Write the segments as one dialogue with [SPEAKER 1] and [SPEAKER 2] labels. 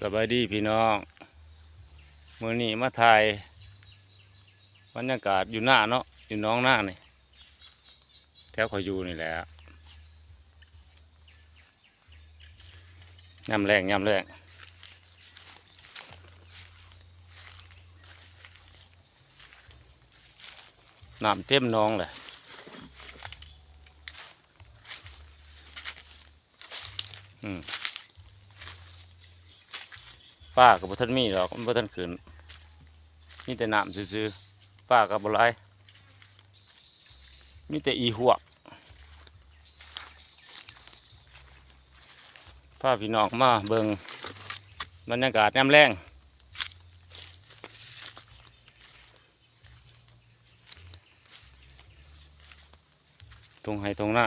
[SPEAKER 1] สบายดีพี่น้องมื้อนี้มาถ่ายบรรยากาศอยู่หน้าเนาะอยู่น้องหน้านี่แถวเขาอยู่นี่แหละยามแรงน้ำเต็มน้องเลยป้ากับบ่ทันมีหรอกมันบ่ทันขึ้นมีแต่น้ำซื่อๆป้ากับบ่หลายมีแต่อีหวกพาพี่น้องมาเบิ่งบรรยากาศยามแรงตรงไห้ตรงหน้า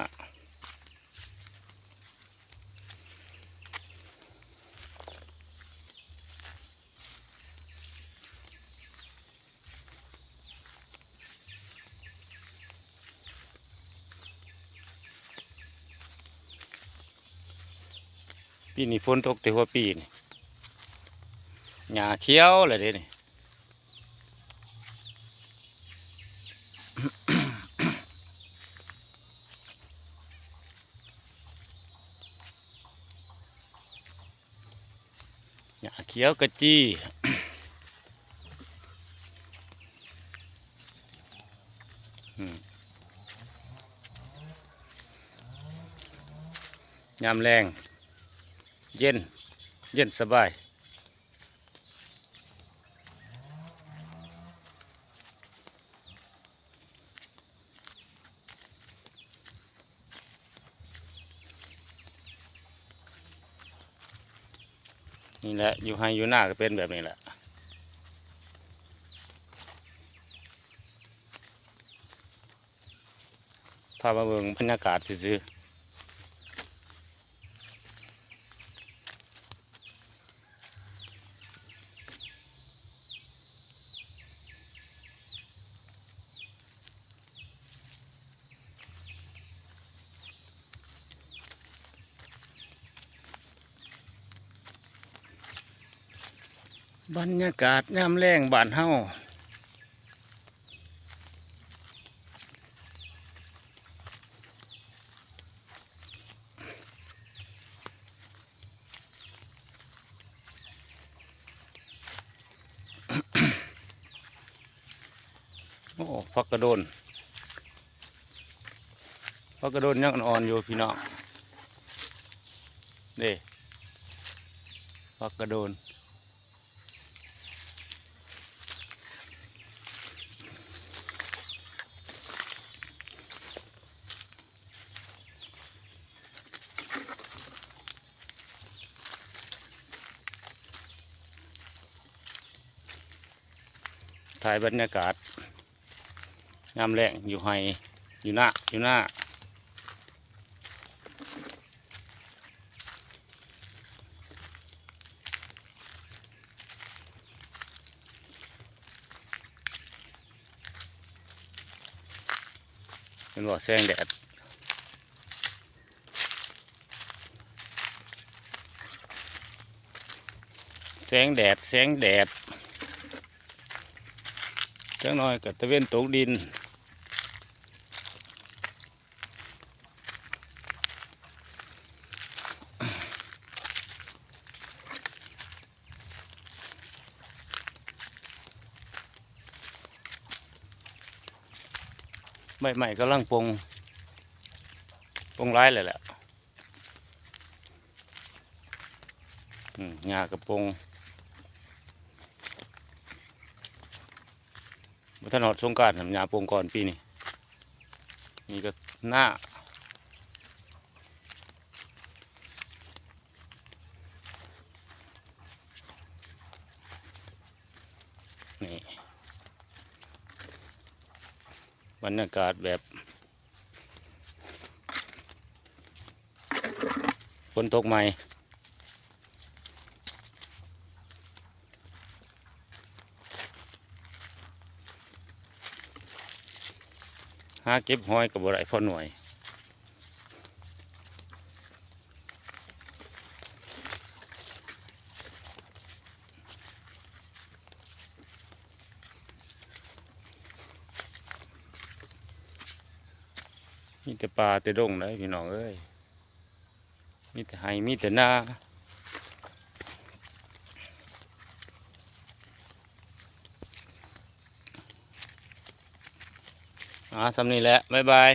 [SPEAKER 1] ปีนี้ฝนตกแต่หัวปีนี่หญ้าเขียวเลยเด้นี่หญ้าเขียวกระจี้ยามแรงเย็นสบายนี่แหละอยู่ให้อยู่หน้าก็เป็นแบบนี้แหละพามาเบิ่งบรรยากาศซื่อๆบรรยากาศยามแรงบ้านเฮาโอ้พักกระโดนยังอ่อนอยู่พี่น้องเด้พักกระโดนถ่ายบรรยากาศยามแรงอยู่ให้อยู่หน้าเป็นว่าแสงแดดจังน้อยกับตะเวนตกดินใบใหม่กำลังปงร้ายเลยแหละหญ้ากระปงวัฒนธรรมสงกรานต์หญ้าปงก่อนปีนี้นี่ก็หน้านี่บรรยากาศแบบฝนตกใหม่หาเก็บหอยกับบ่ได้พอหน่วย มีแต่ป่าแต่ดงเลยพี่น้องเอ้ยมีแต่ไห้มีแต่นาสำนี้แหละบ๊ายบาย